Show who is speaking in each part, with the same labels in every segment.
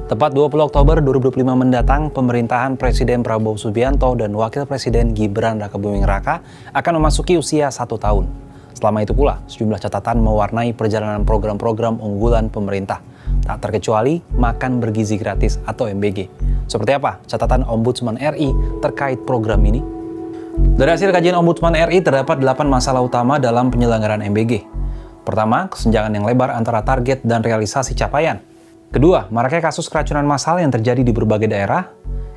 Speaker 1: Tepat 20 Oktober 2025 mendatang, pemerintahan Presiden Prabowo Subianto dan Wakil Presiden Gibran Rakabuming Raka akan memasuki usia 1 tahun. Selama itu pula, sejumlah catatan mewarnai perjalanan program-program unggulan pemerintah. Tak terkecuali makan bergizi gratis atau MBG. Seperti apa catatan Ombudsman RI terkait program ini? Dari hasil kajian Ombudsman RI terdapat 8 masalah utama dalam penyelenggaraan MBG. Pertama, kesenjangan yang lebar antara target dan realisasi capaian. Kedua, maraknya kasus keracunan massal yang terjadi di berbagai daerah.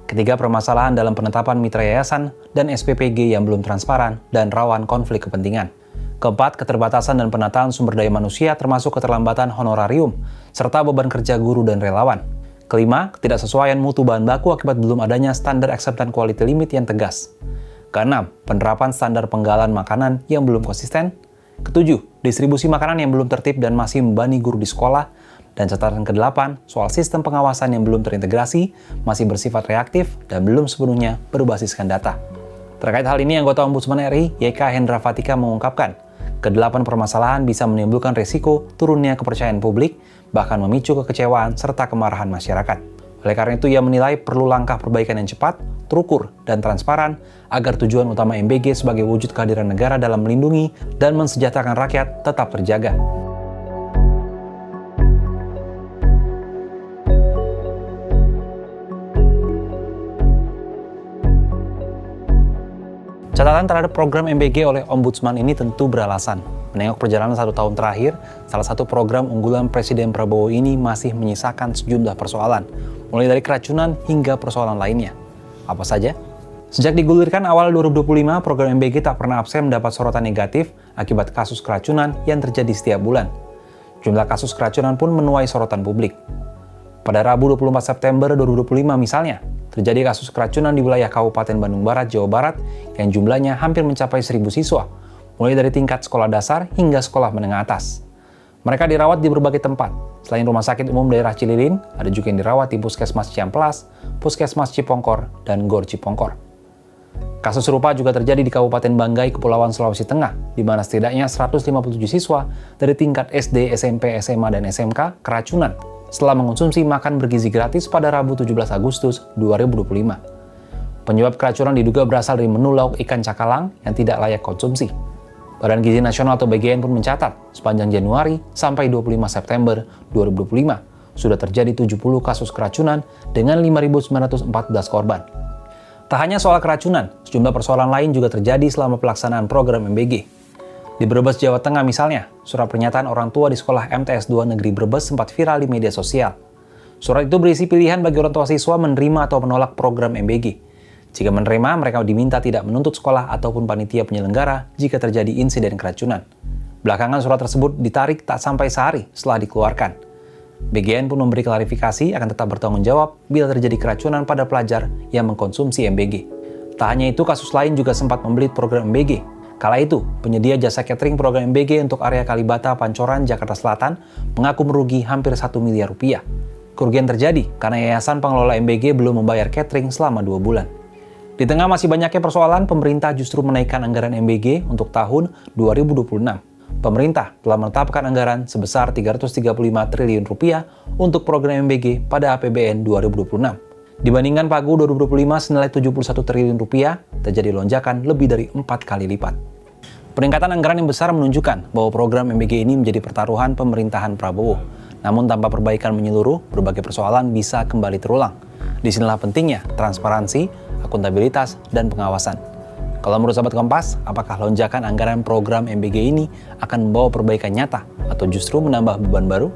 Speaker 1: Ketiga, permasalahan dalam penetapan mitra yayasan dan SPPG yang belum transparan dan rawan konflik kepentingan. Keempat, keterbatasan dan penataan sumber daya manusia termasuk keterlambatan honorarium, serta beban kerja guru dan relawan. Kelima, ketidaksesuaian mutu bahan baku akibat belum adanya standar acceptance quality limit yang tegas. Keenam, penerapan standar penggalan makanan yang belum konsisten. Ketujuh, distribusi makanan yang belum tertib dan masih membebani guru di sekolah. Dan catatan ke-8, soal sistem pengawasan yang belum terintegrasi, masih bersifat reaktif, dan belum sepenuhnya berbasiskan data. Terkait hal ini, anggota Ombudsman RI, YK Hendra Fatika mengungkapkan, ke-8 permasalahan bisa menimbulkan risiko turunnya kepercayaan publik, bahkan memicu kekecewaan serta kemarahan masyarakat. Oleh karena itu, ia menilai perlu langkah perbaikan yang cepat, terukur, dan transparan, agar tujuan utama MBG sebagai wujud kehadiran negara dalam melindungi dan mensejahterakan rakyat tetap terjaga. Catatan terhadap program MBG oleh Ombudsman ini tentu beralasan. Menengok perjalanan 1 tahun terakhir, salah satu program unggulan Presiden Prabowo ini masih menyisakan sejumlah persoalan, mulai dari keracunan hingga persoalan lainnya. Apa saja? Sejak digulirkan awal 2025, program MBG tak pernah absen mendapat sorotan negatif akibat kasus keracunan yang terjadi setiap bulan. Jumlah kasus keracunan pun menuai sorotan publik. Pada Rabu 24 September 2025 misalnya, terjadi kasus keracunan di wilayah Kabupaten Bandung Barat, Jawa Barat yang jumlahnya hampir mencapai 1.000 siswa, mulai dari tingkat sekolah dasar hingga sekolah menengah atas. Mereka dirawat di berbagai tempat. Selain Rumah Sakit Umum Daerah Cililin, ada juga yang dirawat di Puskesmas Ciamplas, Puskesmas Cipongkor, dan Gor Cipongkor. Kasus serupa juga terjadi di Kabupaten Banggai, Kepulauan Sulawesi Tengah, di mana setidaknya 157 siswa dari tingkat SD, SMP, SMA, dan SMK keracunan setelah mengonsumsi makan bergizi gratis pada Rabu 17 Agustus 2025. Penyebab keracunan diduga berasal dari menu lauk ikan cakalang yang tidak layak konsumsi. Badan Gizi Nasional atau BGN pun mencatat, sepanjang Januari sampai 25 September 2025, sudah terjadi 70 kasus keracunan dengan 5.914 korban. Tak hanya soal keracunan, sejumlah persoalan lain juga terjadi selama pelaksanaan program MBG. Di Brebes, Jawa Tengah misalnya, surat pernyataan orang tua di sekolah MTS 2 Negeri Brebes sempat viral di media sosial. Surat itu berisi pilihan bagi orang tua siswa menerima atau menolak program MBG. Jika menerima, mereka diminta tidak menuntut sekolah ataupun panitia penyelenggara jika terjadi insiden keracunan. Belakangan surat tersebut ditarik tak sampai sehari setelah dikeluarkan. BGN pun memberi klarifikasi akan tetap bertanggung jawab bila terjadi keracunan pada pelajar yang mengkonsumsi MBG. Tak hanya itu, kasus lain juga sempat membelit program MBG. Kala itu, penyedia jasa catering program MBG untuk area Kalibata, Pancoran, Jakarta Selatan mengaku merugi hampir 1 miliar rupiah. Kerugian terjadi karena Yayasan Pengelola MBG belum membayar catering selama 2 bulan. Di tengah masih banyaknya persoalan, pemerintah justru menaikkan anggaran MBG untuk tahun 2026. Pemerintah telah menetapkan anggaran sebesar 335 triliun rupiah untuk program MBG pada APBN 2026. Dibandingkan Pagu 2025 senilai 71 triliun rupiah, terjadi lonjakan lebih dari 4 kali lipat. Peningkatan anggaran yang besar menunjukkan bahwa program MBG ini menjadi pertaruhan pemerintahan Prabowo. Namun tanpa perbaikan menyeluruh, berbagai persoalan bisa kembali terulang. Disinilah pentingnya transparansi, akuntabilitas, dan pengawasan. Kalau menurut Sahabat Kompas, apakah lonjakan anggaran program MBG ini akan membawa perbaikan nyata atau justru menambah beban baru?